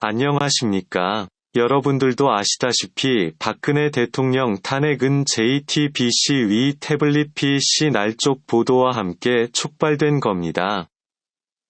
안녕하십니까. 여러분들도 아시다시피 박근혜 대통령 탄핵은 JTBC 위 태블릿 PC 날쪽 보도와 함께 촉발된 겁니다.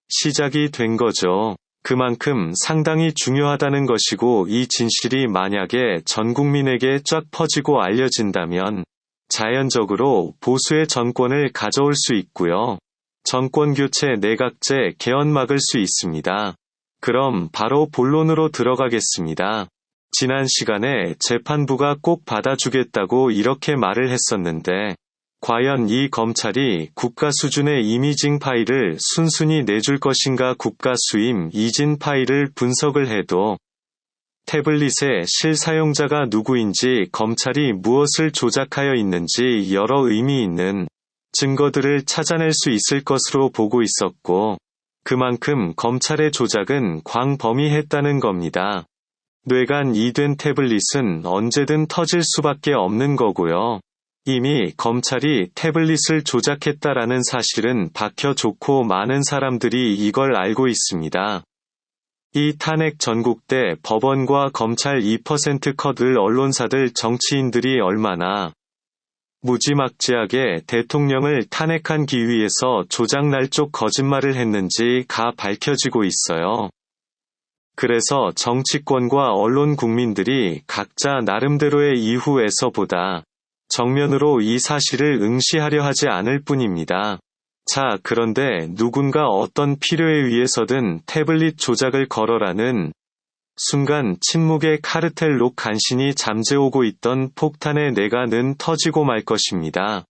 시작이 된 거죠. 그만큼 상당히 중요하다는 것이고 이 진실이 만약에 전 국민에게 쫙 퍼지고 알려진다면 자연적으로 보수의 정권을 가져올 수 있고요. 정권교체 내각제 개헌 막을 수 있습니다. 그럼 바로 본론으로 들어가겠습니다. 지난 시간에 재판부가 꼭 받아주겠다고 이렇게 말을 했었는데 과연 이 검찰이 국가 수준의 이미징 파일을 순순히 내줄 것인가 국가 수임 이진 파일을 분석을 해도 태블릿의 실사용자가 누구인지 검찰이 무엇을 조작하여 있는지 여러 의미 있는 증거들을 찾아낼 수 있을 것으로 보고 있었고 그만큼 검찰의 조작은 광범위했다는 겁니다. 뇌관 이된 태블릿은 언제든 터질 수밖에 없는 거고요. 이미 검찰이 태블릿을 조작했다라는 사실은 박혀 좋고 많은 사람들이 이걸 알고 있습니다. 이 탄핵 전국대 법원과 검찰 2% 컷을 언론사들 정치인들이 얼마나 무지막지하게 대통령을 탄핵하기 위해서 조작 날쪽 거짓말을 했는지가 밝혀지고 있어요. 그래서 정치권과 언론 국민들이 각자 나름대로의 이후에서보다 정면으로 이 사실을 응시하려 하지 않을 뿐입니다. 자, 그런데 누군가 어떤 필요에 의해서든 태블릿 조작을 걸어라는 순간 침묵의 카르텔로 간신히 잠재우고 있던 폭탄의 내가는 터지고 말 것입니다.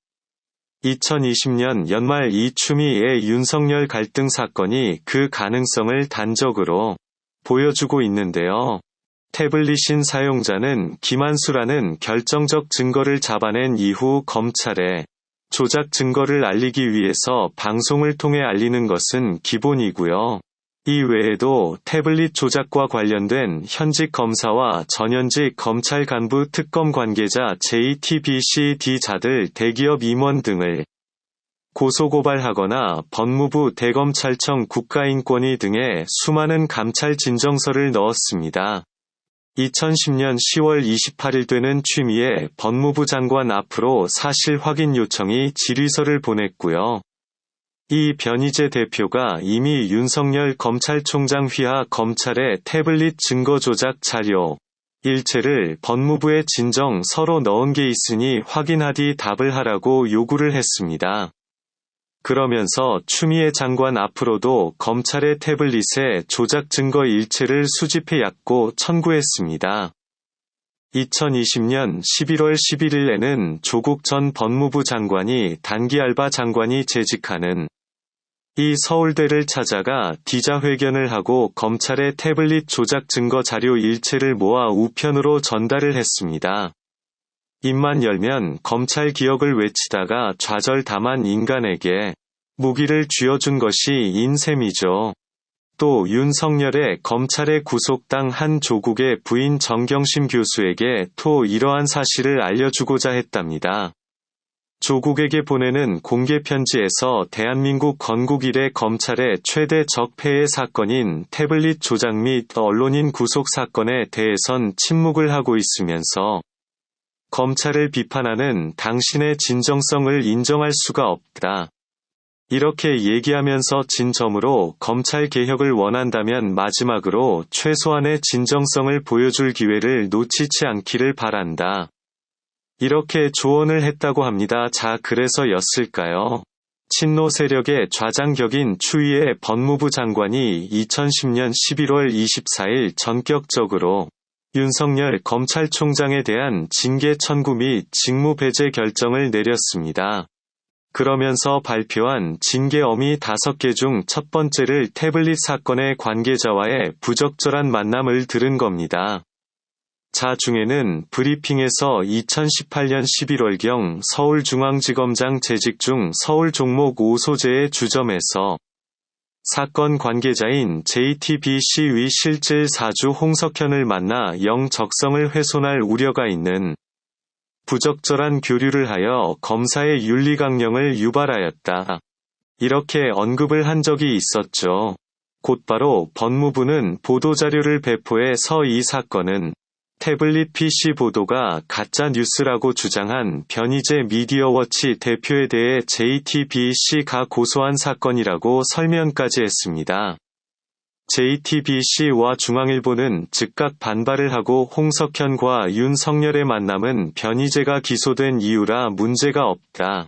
2020년 연말 이추미애 윤석열 갈등 사건이 그 가능성을 단적으로 보여주고 있는데요. 태블릿인 사용자는 김한수라는 결정적 증거를 잡아낸 이후 검찰에 조작 증거를 알리기 위해서 방송을 통해 알리는 것은 기본이고요. 이 외에도 태블릿 조작과 관련된 현직 검사와 전현직 검찰 간부 특검 관계자 JTBC-D자들 대기업 임원 등을 고소고발하거나 법무부 대검찰청 국가인권위 등의 수많은 감찰 진정서를 넣었습니다. 2010년 10월 28일 되는 취미에 법무부 장관 앞으로 사실 확인 요청이 질의서를 보냈고요. 이 변희재 대표가 이미 윤석열 검찰총장 휘하 검찰의 태블릿 증거 조작 자료 일체를 법무부에 진정 서로 넣은 게 있으니 확인하디 답을 하라고 요구를 했습니다. 그러면서 추미애 장관 앞으로도 검찰의 태블릿의 조작 증거 일체를 수집해 яд고 청구했습니다. 2020년 11월 11일에는 조국 전 법무부 장관이 단기 알바 장관이 재직하는 이 서울대를 찾아가 기자회견을 하고 검찰의 태블릿 조작 증거 자료 일체를 모아 우편으로 전달을 했습니다. 입만 열면 검찰 기억을 외치다가 좌절담한 인간에게 무기를 쥐어준 것이 인셈이죠. 또 윤석열의 검찰에 구속당 한 조국의 부인 정경심 교수에게 이러한 사실을 알려주고자 했답니다. 조국에게 보내는 공개 편지에서 대한민국 건국 이래 검찰의 최대 적폐의 사건인 태블릿 조작 및 언론인 구속 사건에 대해선 침묵을 하고 있으면서 검찰을 비판하는 당신의 진정성을 인정할 수가 없다. 이렇게 얘기하면서 진점으로 검찰 개혁을 원한다면 마지막으로 최소한의 진정성을 보여줄 기회를 놓치지 않기를 바란다. 이렇게 조언을 했다고 합니다. 자, 그래서였을까요? 친노 세력의 좌장격인 추미애 법무부 장관이 2010년 11월 24일 전격적으로 윤석열 검찰총장에 대한 징계 청구 및 직무 배제 결정을 내렸습니다. 그러면서 발표한 징계 어미 5개 중 첫 번째를 태블릿 사건의 관계자와의 부적절한 만남을 들은 겁니다. 자 중에는 브리핑에서 2018년 11월경 서울중앙지검장 재직 중 서울 종목 5소재의 주점에서 사건 관계자인 JTBC 위 실질 사주 홍석현을 만나 영적성을 훼손할 우려가 있는 부적절한 교류를 하여 검사의 윤리강령을 유발하였다. 이렇게 언급을 한 적이 있었죠. 곧바로 법무부는 보도자료를 배포해서 이 사건은 태블릿 PC 보도가 가짜 뉴스라고 주장한 변희재 미디어워치 대표에 대해 JTBC가 고소한 사건이라고 설명까지 했습니다. JTBC와 중앙일보는 즉각 반발을 하고 홍석현과 윤석열의 만남은 변희재가 기소된 이유라 문제가 없다.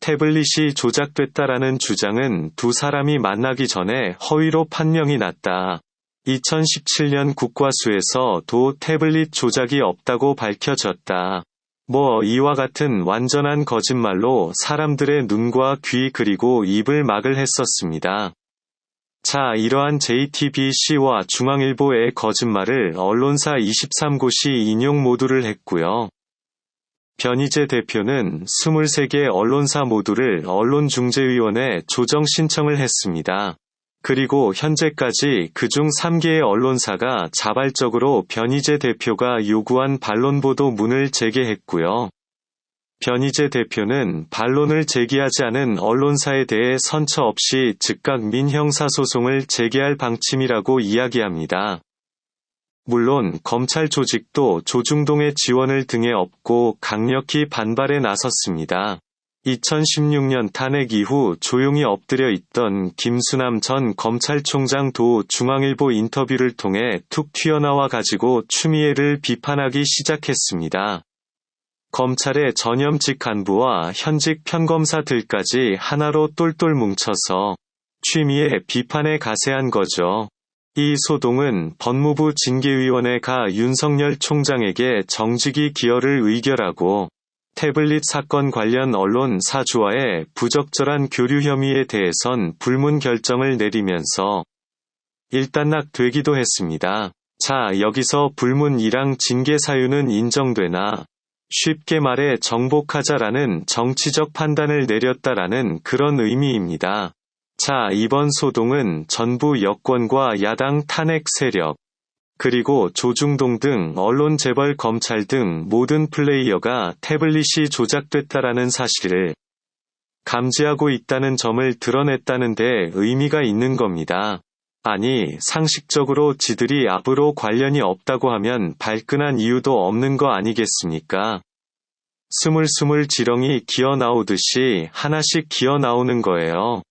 태블릿이 조작됐다라는 주장은 두 사람이 만나기 전에 허위로 판명이 났다. 2017년 국과수에서도 태블릿 조작이 없다고 밝혀졌다. 이와 같은 완전한 거짓말로 사람들의 눈과 귀 그리고 입을 막을 했었습니다. 자, 이러한 JTBC와 중앙일보의 거짓말을 언론사 23곳이 인용 모두를 했고요. 변희재 대표는 23개 언론사 모두를 언론중재위원회 조정 신청을 했습니다. 그리고 현재까지 그중 3개의 언론사가 자발적으로 변희재 대표가 요구한 반론보도 문을 제기했고요. 변희재 대표는 반론을 제기하지 않은 언론사에 대해 선처 없이 즉각 민형사소송을 제기할 방침이라고 이야기합니다. 물론 검찰 조직도 조중동의 지원을 등에 업고 강력히 반발에 나섰습니다. 2016년 탄핵 이후 조용히 엎드려 있던 김수남 전 검찰총장도 중앙일보 인터뷰를 통해 툭 튀어나와 가지고 추미애를 비판하기 시작했습니다. 검찰의 전현직 간부와 현직 평검사들까지 하나로 똘똘 뭉쳐서 추미애 비판에 가세한 거죠. 이 소동은 법무부 징계위원회가 윤석열 총장에게 정직이 기여를 의결하고 태블릿 사건 관련 언론 사주와의 부적절한 교류 혐의에 대해선 불문 결정을 내리면서 일단락되기도 했습니다. 자, 여기서 불문이랑 징계 사유는 인정되나? 쉽게 말해 정복하자라는 정치적 판단을 내렸다라는 그런 의미입니다. 자, 이번 소동은 전부 여권과 야당 탄핵 세력, 그리고 조중동 등 언론 재벌 검찰 등 모든 플레이어가 태블릿이 조작됐다라는 사실을 감지하고 있다는 점을 드러냈다는 데 의미가 있는 겁니다. 아니, 상식적으로 지들이 앞으로 관련이 없다고 하면 발끈한 이유도 없는 거 아니겠습니까? 스물스물 지렁이 기어 나오듯이 하나씩 기어 나오는 거예요.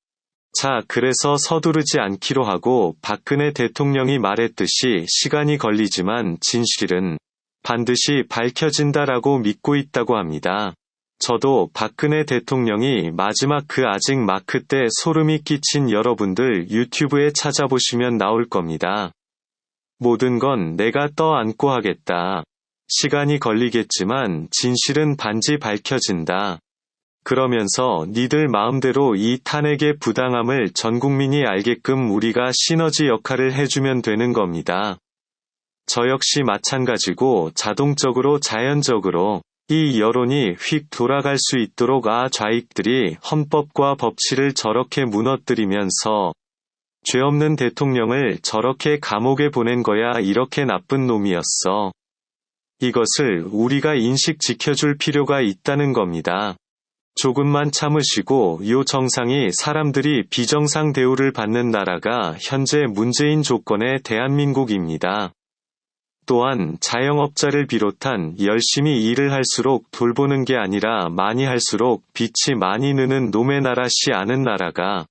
자, 그래서 서두르지 않기로 하고 박근혜 대통령이 말했듯이 시간이 걸리지만 진실은 반드시 밝혀진다라고 믿고 있다고 합니다. 저도 박근혜 대통령이 마지막 그 아직 마크 때 소름이 끼친 여러분들 유튜브에 찾아보시면 나올 겁니다. 모든 건 내가 떠안고 하겠다. 시간이 걸리겠지만 진실은 반드시 밝혀진다. 그러면서 니들 마음대로 이 탄핵의 부당함을 전 국민이 알게끔 우리가 시너지 역할을 해주면 되는 겁니다. 저 역시 마찬가지고 자동적으로 자연적으로 이 여론이 휙 돌아갈 수 있도록 좌익들이 헌법과 법치를 저렇게 무너뜨리면서 죄 없는 대통령을 저렇게 감옥에 보낸 거야 이렇게 나쁜 놈이었어. 이것을 우리가 인식 지켜줄 필요가 있다는 겁니다. 조금만 참으시고 요 정상이 사람들이 비정상 대우를 받는 나라가 현재 문재인 조건의 대한민국입니다. 또한 자영업자를 비롯한 열심히 일을 할수록 돌보는 게 아니라 많이 할수록 빚이 많이 느는 놈의 나라시 않은 나라가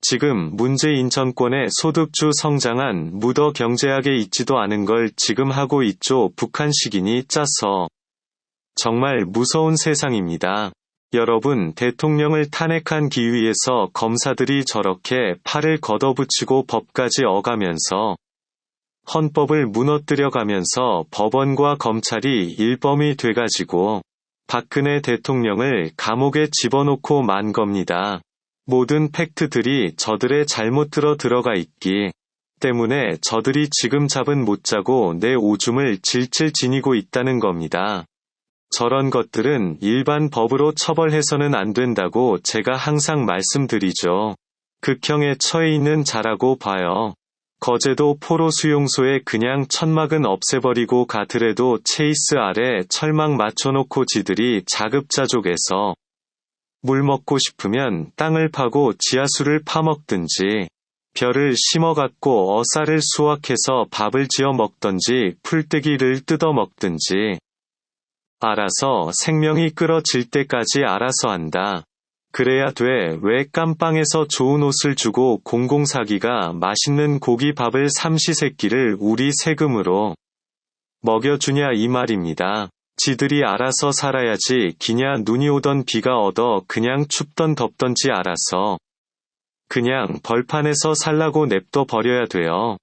지금 문재인 정권의 소득주 성장한 무더 경제학에 있지도 않은 걸 지금 하고 있죠. 북한식이니 짜서. 정말 무서운 세상입니다. 여러분, 대통령을 탄핵한 기위에서 검사들이 저렇게 팔을 걷어붙이고 법까지 어가면서 헌법을 무너뜨려가면서 법원과 검찰이 일범이 돼가지고 박근혜 대통령을 감옥에 집어넣고 만 겁니다. 모든 팩트들이 저들의 잘못 들어가 있기 때문에 저들이 지금 잠은 못 자고 내 오줌을 질질 지니고 있다는 겁니다. 저런 것들은 일반 법으로 처벌해서는 안 된다고 제가 항상 말씀드리죠. 극형에 처해 있는 자라고 봐요. 거제도 포로 수용소에 그냥 천막은 없애버리고 가더라도 체이스 아래 철망 맞춰놓고 지들이 자급자족해서 물 먹고 싶으면 땅을 파고 지하수를 파먹든지 벼를 심어갖고 쌀을 수확해서 밥을 지어 먹던지 풀떼기를 뜯어 먹든지 알아서 생명이 끊어질 때까지 알아서 한다. 그래야 돼. 왜 깜빵에서 좋은 옷을 주고 공공사기가 맛있는 고기밥을 삼시세끼를 우리 세금으로 먹여주냐 이 말입니다. 지들이 알아서 살아야지 기냐 눈이 오던 비가 얻어 그냥 춥던 덥던지 알아서 그냥 벌판에서 살라고 냅둬 버려야 돼요.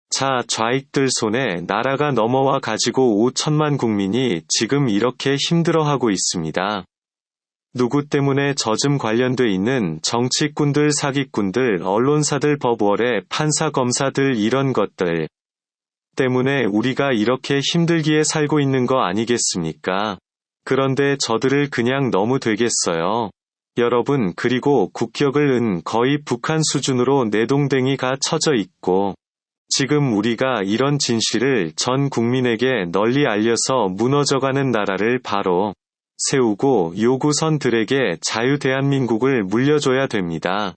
자, 좌익들 손에 나라가 넘어와 가지고 5천만 국민이 지금 이렇게 힘들어하고 있습니다. 누구 때문에 저즘 관련돼 있는 정치꾼들, 사기꾼들, 언론사들, 법원의 판사, 검사들 이런 것들 때문에 우리가 이렇게 힘들기에 살고 있는 거 아니겠습니까? 그런데 저들을 그냥 너무 되겠어요. 여러분, 그리고 국격을 거의 북한 수준으로 내동댕이가 쳐져 있고 지금 우리가 이런 진실을 전 국민에게 널리 알려서 무너져가는 나라를 바로 세우고 요구선들에게 자유 대한민국을 물려줘야 됩니다.